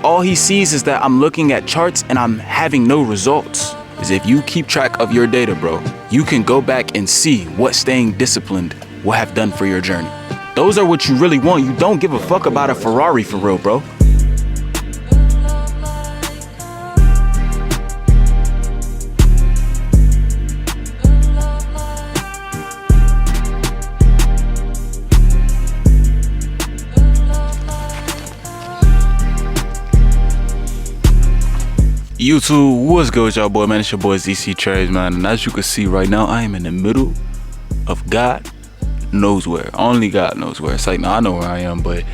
all he sees is that I'm looking at charts and I'm having no results. Is if you keep track of your data, bro, you can go back and see what staying disciplined will have done for your journey. Those are what you really want. You don't give a fuck about a Ferrari for real, bro. YouTube, what's good with y'all, boy, man? It's your boy ZC Trades, man. And as you can see right now, I am in the middle of God knows where. Only God knows where. It's like, now I know where I am, but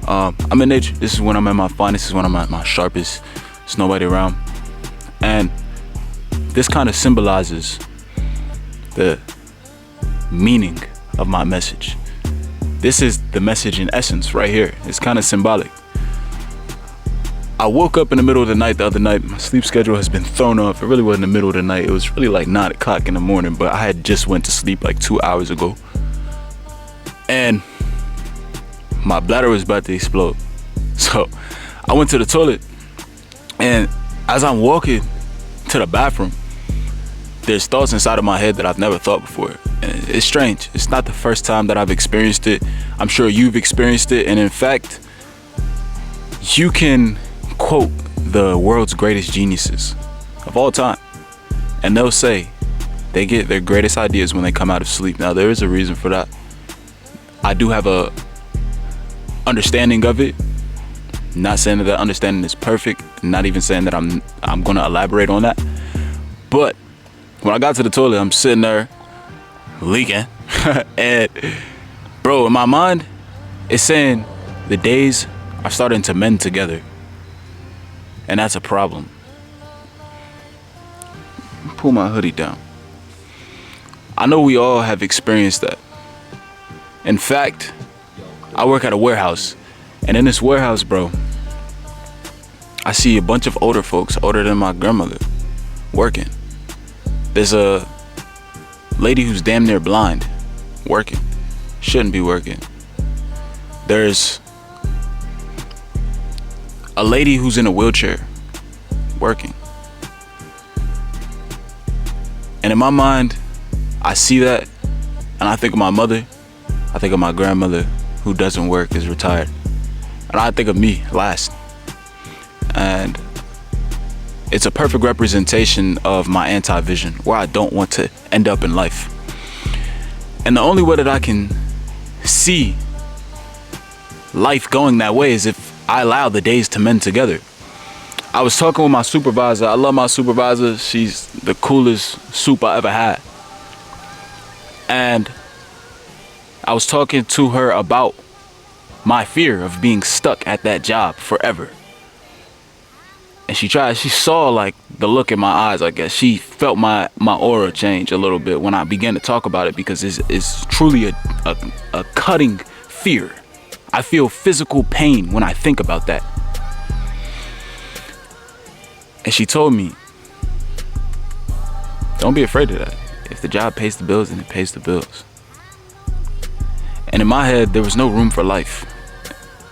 I'm in nature. This is when I'm at my finest. This is when I'm at my sharpest. There's nobody around. And this kind of symbolizes the meaning of my message. This is the message in essence right here. It's kind of symbolic. I woke up in the middle of the night the other night. My sleep schedule has been thrown off. It really wasn't the middle of the night. It was really like 9 o'clock in the morning, but I had just went to sleep like 2 hours ago. And my bladder was about to explode. So I went to the toilet, and as I'm walking to the bathroom, there's thoughts inside of my head that I've never thought before. And it's strange. It's not the first time that I've experienced it. I'm sure you've experienced it. And in fact, you can quote the world's greatest geniuses of all time, and they'll say they get their greatest ideas when they come out of sleep. Now, there is a reason for that. I do have a understanding of it. Not saying that that understanding is perfect, not even saying that I'm gonna elaborate on that. But when I got to the toilet, I'm sitting there leaking and bro, in my mind, it's saying the days are starting to mend together. And that's a problem. Pull my hoodie down. I know we all have experienced that. In fact, I work at a warehouse. And in this warehouse, bro, I see a bunch of older folks, older than my grandmother, working. There's a lady who's damn near blind, working. Shouldn't be working. There's a lady who's in a wheelchair, working. And in my mind, I see that, and I think of my mother. I think of my grandmother, who doesn't work, is retired. And I think of me last. And it's a perfect representation of my anti-vision, where I don't want to end up in life. And the only way that I can see life going that way is if I allow the days to mend together. I was talking with my supervisor. I love my supervisor. She's the coolest soup I ever had. And I was talking to her about my fear of being stuck at that job forever. And she saw like the look in my eyes, I guess. She felt my aura change a little bit when I began to talk about it, because it's truly a cutting fear. I feel physical pain when I think about that. And she told me, don't be afraid of that. If the job pays the bills, then it pays the bills. And in my head, there was no room for life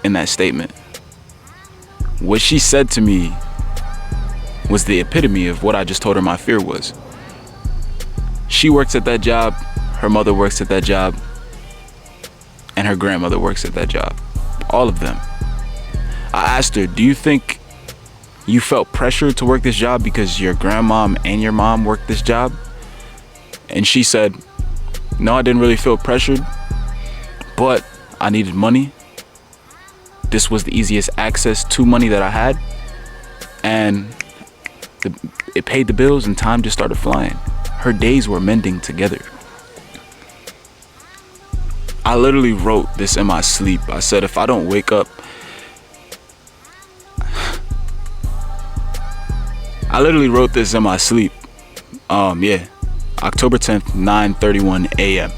in that statement. What she said to me was the epitome of what I just told her my fear was. She works at that job, her mother works at that job, and her grandmother works at that job. All of them. I asked her, do you think you felt pressure to work this job because your grandmom and your mom worked this job? And she said, no, I didn't really feel pressured, but I needed money. This was the easiest access to money that I had. And it paid the bills, and time just started flying. Her days were mending together. I literally wrote this in my sleep. I said, if I don't wake up, I literally wrote this in my sleep. October 10th, 9:31 a.m.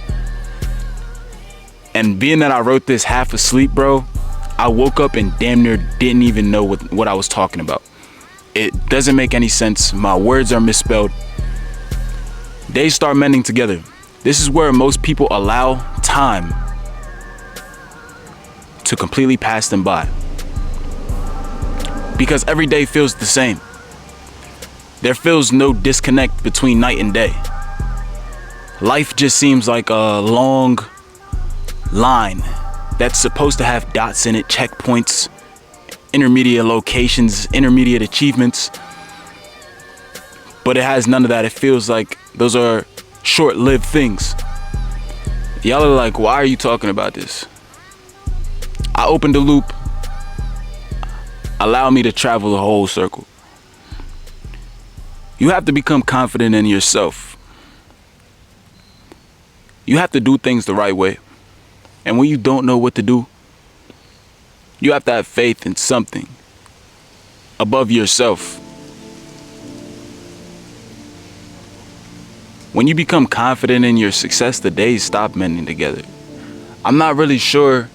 And being that I wrote this half asleep, bro, I woke up and damn near didn't even know what I was talking about. It doesn't make any sense. My words are misspelled. Days start mending together. This is where most people allow time to completely pass them by. because every day feels the same. There feels no disconnect between night and day. Life just seems like a long line that's supposed to have dots in it, checkpoints, intermediate locations, intermediate achievements. But it has none of that. It feels like those are short-lived things. Y'all are like, why are you talking about this? I opened the loop. Allow me to travel the whole circle. You have to become confident in yourself. You have to do things the right way. And when you don't know what to do, you have to have faith in something above yourself. When you become confident in your success, the days stop mending together. I'm not really sure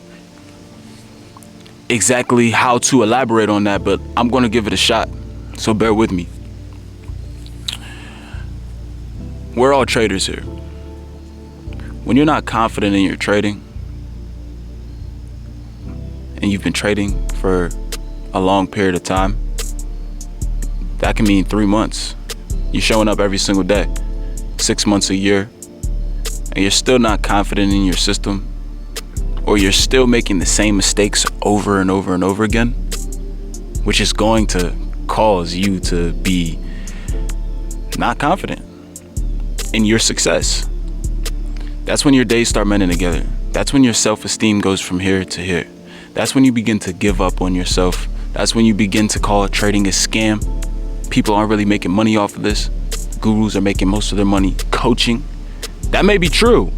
exactly how to elaborate on that, but I'm going to give it a shot. So bear with me. We're all traders here. When you're not confident in your trading, and you've been trading for a long period of time, that can mean 3 months. You're showing up every single day, 6 months, a year, and you're still not confident in your system, or you're still making the same mistakes over and over and over again, which is going to cause you to be not confident in your success. That's when your days start mending together. That's when your self-esteem goes from here to here. That's when you begin to give up on yourself. That's when you begin to call trading a scam. People aren't really making money off of this. Gurus are making most of their money coaching. That may be true,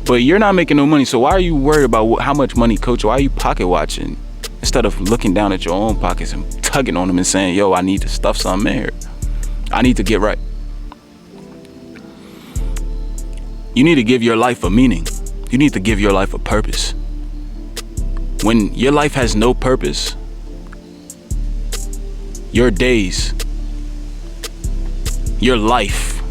but you're not making no money. So why are you worried about how much money coach? Why are you pocket watching instead of looking down at your own pockets and tugging on them and saying, yo, I need to stuff something in here. I need to get right. You need to give your life a meaning. You need to give your life a purpose. When your life has no purpose, your days, your life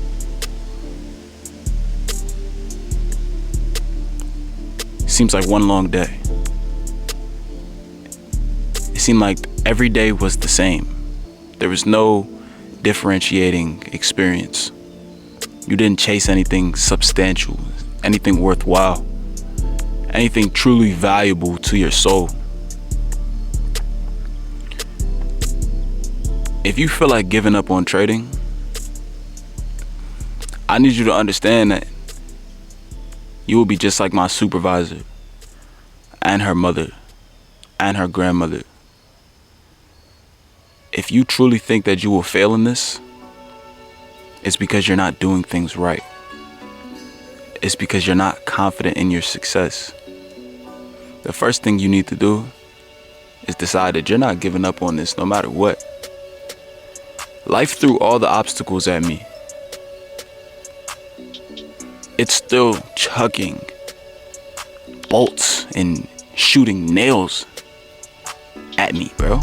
seems like one long day. It seemed like every day was the same. There was no differentiating experience. You didn't chase anything substantial, anything worthwhile, anything truly valuable to your soul. If you feel like giving up on trading, I need you to understand that you will be just like my supervisor and her mother and her grandmother. If you truly think that you will fail in this, it's because you're not doing things right. It's because you're not confident in your success. The first thing you need to do is decide that you're not giving up on this no matter what. Life threw all the obstacles at me. It's still chucking bolts and shooting nails at me, bro.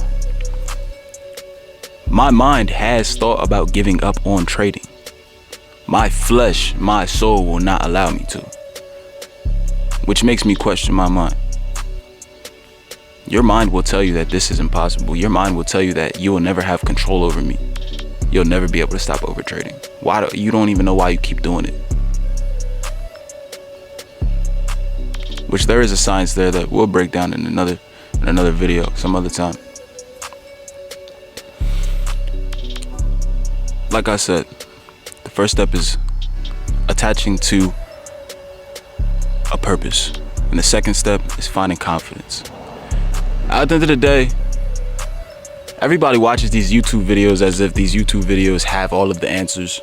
My mind has thought about giving up on trading. My flesh, my soul will not allow me to, which makes me question my mind. Your mind will tell you that this is impossible. Your mind will tell you that you will never have control over me. You'll never be able to stop overtrading. You don't even know why you keep doing it. Which there is a science there that we'll break down in another video some other time. Like I said, the first step is attaching to a purpose. And the second step is finding confidence. At the end of the day, everybody watches these YouTube videos as if these YouTube videos have all of the answers.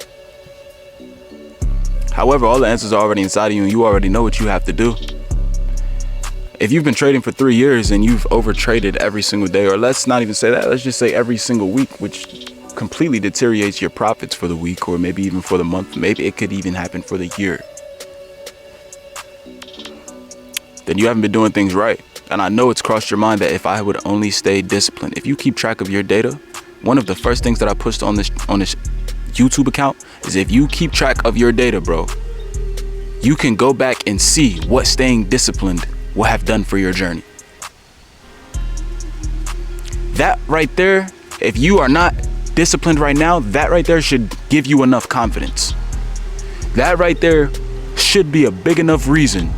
However, all the answers are already inside of you and you already know what you have to do. If you've been trading for 3 years and you've overtraded every single day, or let's not even say that, let's just say every single week, which completely deteriorates your profits for the week or maybe even for the month, maybe it could even happen for the year, then you haven't been doing things right. And I know it's crossed your mind that if I would only stay disciplined, if you keep track of your data, one of the first things that I pushed on this YouTube account is if you keep track of your data, bro, you can go back and see what staying disciplined will have done for your journey. That right there, if you are not disciplined right now, that right there should give you enough confidence. That right there should be a big enough reason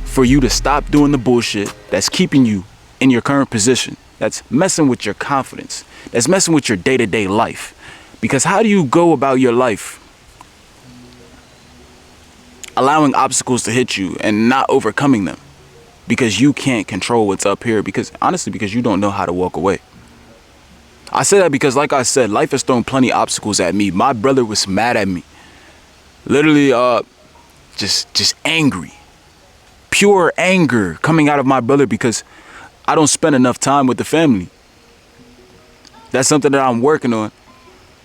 for you to stop doing the bullshit that's keeping you in your current position, that's messing with your confidence, that's messing with your day-to-day life. Because how do you go about your life allowing obstacles to hit you and not overcoming them? Because you can't control what's up here, because you don't know how to walk away. I say that because, like I said, life has thrown plenty of obstacles at me. My brother was mad at me. Literally, just angry. Pure anger coming out of my brother because I don't spend enough time with the family. That's something that I'm working on.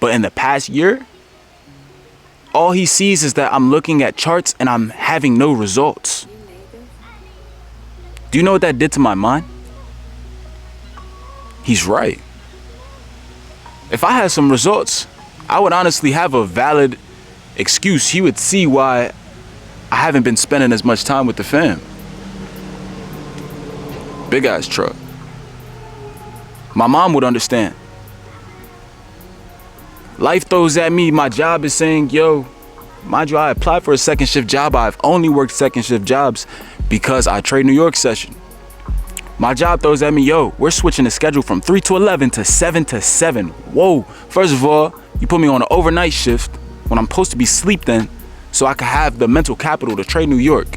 But in the past year, all he sees is that I'm looking at charts and I'm having no results. Do you know what that did to my mind? He's right. If I had some results, I would honestly have a valid excuse. He would see why I haven't been spending as much time with the fam. Big ass truck. My mom would understand. Life throws at me. My job is saying, yo, mind you, I applied for a second shift job. I've only worked second shift jobs because I trade New York session. My job throws at me, yo, we're switching the schedule from 3 to 11 to 7 to 7. Whoa. First of all, you put me on an overnight shift when I'm supposed to be sleep then, so I could have the mental capital to trade New York.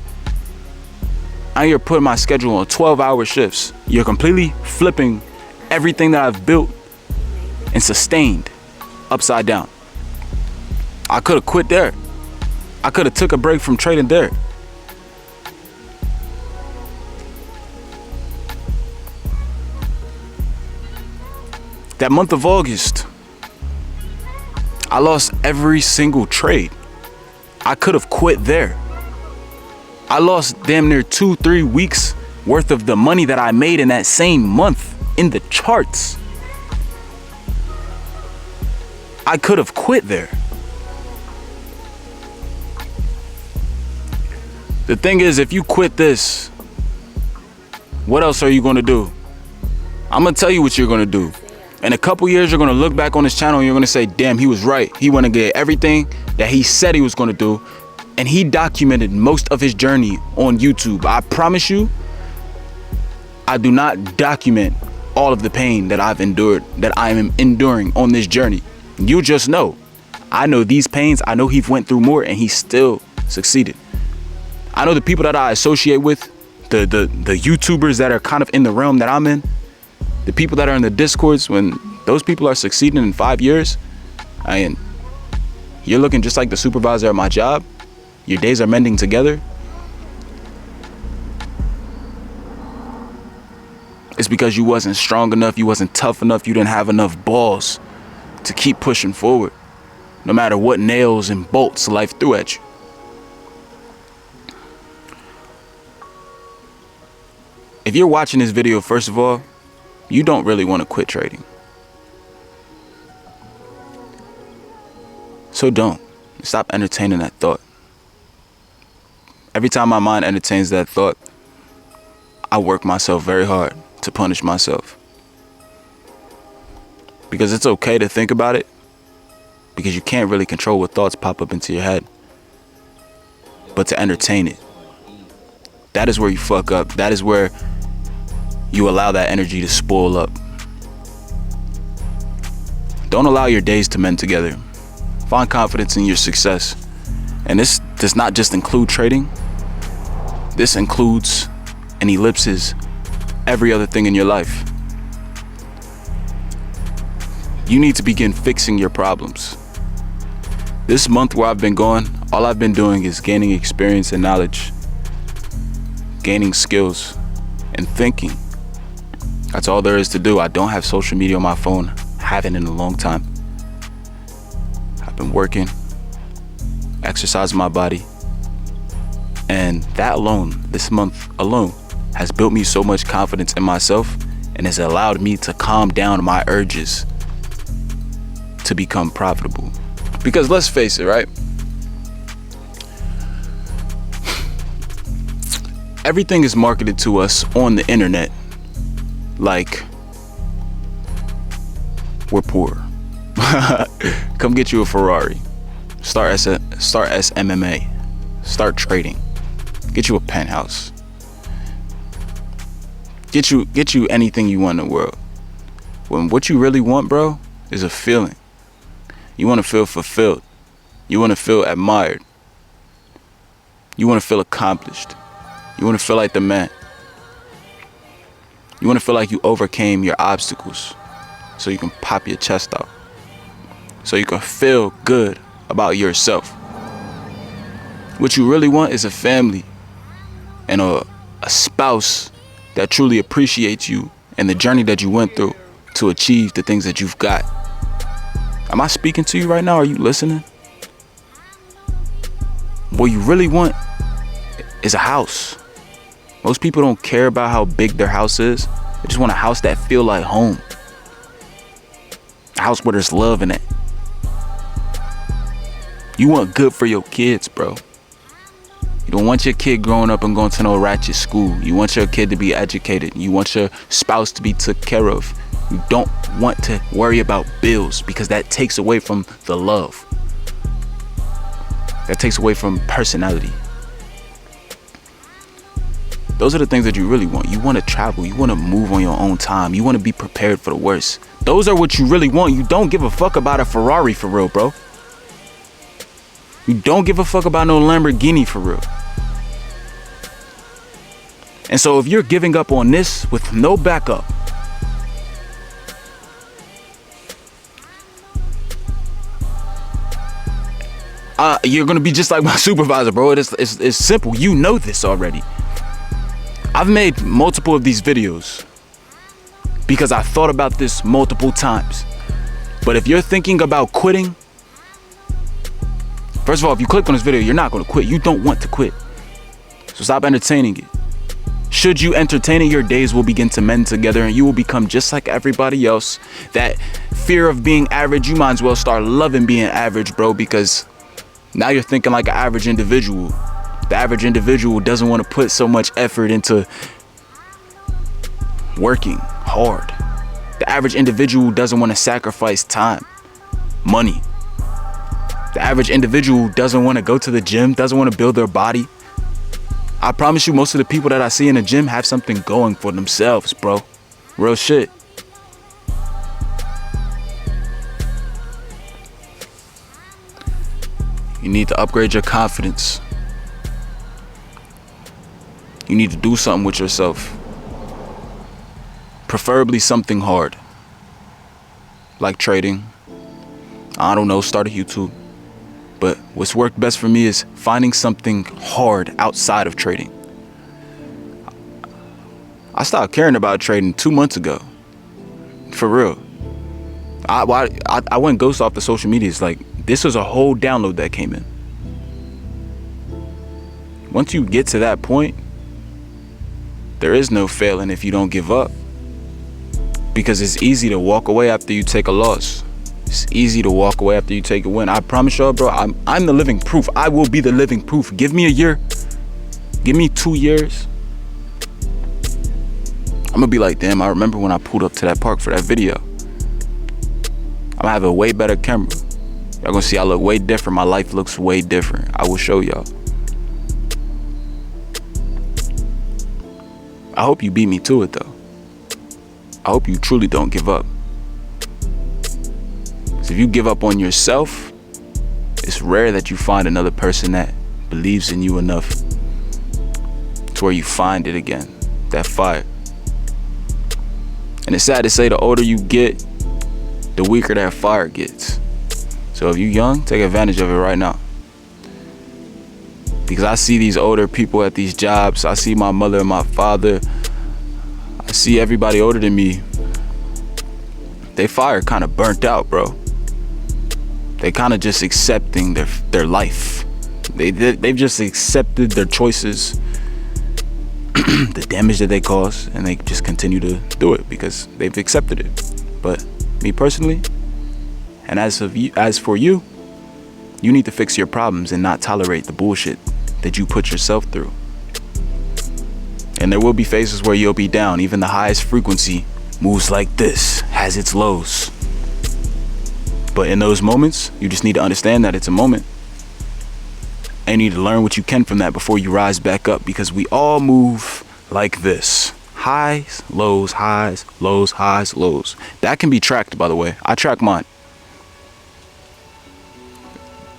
Now you're putting my schedule on 12-hour shifts. You're completely flipping everything that I've built and sustained upside down. I could have quit there. I could have took a break from trading there. That month of August, I lost every single trade. I could have quit there. I lost damn near 2-3 weeks worth of the money that I made in that same month in the charts. I could have quit there. The thing is, if you quit this, what else are you going to do? I'm going to tell you what you're going to do. In a couple years, you're going to look back on this channel and you're going to say, damn, he was right. He went and did everything that he said he was going to do. And he documented most of his journey on YouTube. I promise you, I do not document all of the pain that I've endured, that I am enduring on this journey. You just know. I know these pains. I know he went through more and he still succeeded. I know the people that I associate with, the YouTubers that are kind of in the realm that I'm in, the people that are in the Discords, when those people are succeeding in 5 years, you're looking just like the supervisor at my job. Your days are mending together. It's because you wasn't strong enough, you wasn't tough enough, you didn't have enough balls to keep pushing forward, no matter what nails and bolts life threw at you. If you're watching this video, first of all, you don't really want to quit trading. So don't. Stop entertaining that thought. Every time my mind entertains that thought, I work myself very hard to punish myself. Because it's okay to think about it, because you can't really control what thoughts pop up into your head. But to entertain it, that is where you fuck up. That is where you allow that energy to spoil up. Don't allow your days to mend together. Find confidence in your success. And this does not just include trading. This includes and ellipses every other thing in your life. You need to begin fixing your problems. This month where I've been gone, all I've been doing is gaining experience and knowledge, gaining skills, and thinking. That's all there is to do. I don't have social media on my phone. Haven't in a long time. I've been working, exercising my body, and that alone, this month alone, has built me so much confidence in myself and has allowed me to calm down my urges to become profitable. Because let's face it, right? Everything is marketed to us on the internet like We're poor. Come get you a Ferrari. Start SMMA. Start trading. Get you a penthouse. Get you anything you want in the world. When what you really want, bro, is a feeling. You want to feel fulfilled. You want to feel admired. You want to feel accomplished. You want to feel like the man. You want to feel like you overcame your obstacles so you can pop your chest out. So you can feel good about yourself. What you really want is a family and a spouse that truly appreciates you and the journey that you went through to achieve the things that you've got. Am I speaking to you right now? Are you listening? What you really want is a house. Most people don't care about how big their house is. They just want a house that feel like home. A house where there's love in it. You want good for your kids, bro. You don't want your kid growing up and going to no ratchet school. You want your kid to be educated. You want your spouse to be took care of. You don't want to worry about bills because that takes away from the love. That takes away from personality. Those are the things that you really want. You want to travel. You want to move on your own time. You want to be prepared for the worst. Those are what you really want. You don't give a fuck about a Ferrari for real, bro. You don't give a fuck about no Lamborghini for real. And so if you're giving up on this with no backup, you're going to be just like my supervisor, bro. It's simple. You know this already. I've made multiple of these videos because I thought about this multiple times. But if you're thinking about quitting, first of all, if you click on this video, you're not going to quit. You don't want to quit. So stop entertaining it. Should you entertain it, your days will begin to mend together and you will become just like everybody else. That fear of being average, you might as well start loving being average, bro, because now you're thinking like an average individual. The average individual doesn't want to put so much effort into working hard. The average individual doesn't want to sacrifice time, money. The average individual doesn't want to go to the gym, doesn't want to build their body. I promise you, most of the people that I see in the gym have something going for themselves, bro. Real shit. You need to upgrade your confidence. You need to do something with yourself. Preferably something hard. Like trading. I don't know, start a YouTube. But what's worked best for me is finding something hard outside of trading. I stopped caring about trading 2 months ago. For real. I went ghost off the social media. It's like, this was a whole download that came in. Once you get to that point, there is no failing if you don't give up. Because it's easy to walk away after you take a loss. It's easy to walk away after you take a win. I promise y'all, bro, I'm the living proof. I will be the living proof. Give me a year. Give me 2 years. I'm gonna be like, damn, I remember when I pulled up to that park for that video. I'm gonna have a way better camera. Y'all gonna see I look way different. My life looks way different. I will show y'all. I hope you beat me to it though. I hope you truly don't give up. Because if you give up on yourself, it's rare that you find another person that believes in you enough to where you find it again, that fire. And it's sad to say, the older you get, the weaker that fire gets. So if you're young, take advantage of it right now. Because I see these older people at these jobs. I see my mother and my father. I see everybody older than me. They fire kind of burnt out, bro. They kind of just accepting their life. They've just accepted their choices, the damage that they cause, and they just continue to do it because they've accepted it. But me personally, and as for you, you need to fix your problems and not tolerate the bullshit that you put yourself through. And there will be phases where you'll be down. Even the highest frequency moves like this, has its lows. But in those moments, you just need to understand that it's a moment. And you need to learn what you can from that before you rise back up, because we all move like this. Highs, lows, highs, lows, highs, lows. That can be tracked, by the way. I track mine.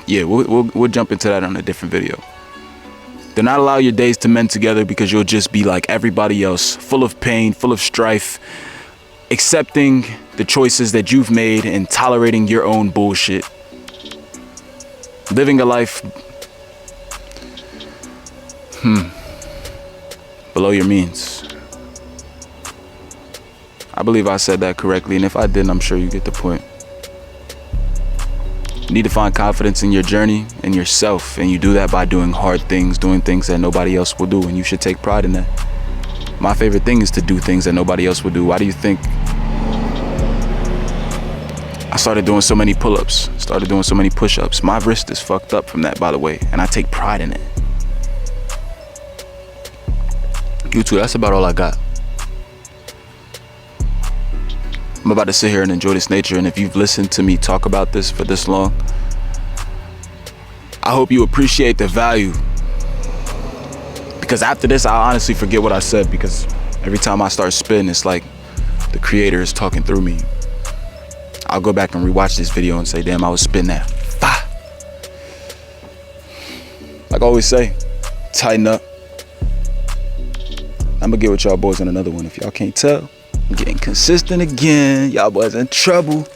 Yeah, we'll jump into that on a different video. Do not allow your days to mend together, because you'll just be like everybody else, full of pain, full of strife, accepting the choices that you've made and tolerating your own bullshit. Living a life below your means. I believe I said that correctly, and if I didn't, I'm sure you get the point. You need to find confidence in your journey and yourself, and you do that by doing hard things, doing things that nobody else will do, and you should take pride in that. My favorite thing is to do things that nobody else will do. Why do you think I started doing so many pull-ups, started doing so many push-ups? My wrist is fucked up from that, by the way, and I take pride in it. You too, that's about all I got. I'm about to sit here and enjoy this nature, and if you've listened to me talk about this for this long, I hope you appreciate the value. Because after this, I'll honestly forget what I said, because every time I start spitting, it's like the creator is talking through me. I'll go back and rewatch this video and say, damn, I was spitting that. Like I always say, tighten up. I'm gonna get with y'all boys on another one. If y'all can't tell, I'm getting consistent again. Y'all boys in trouble.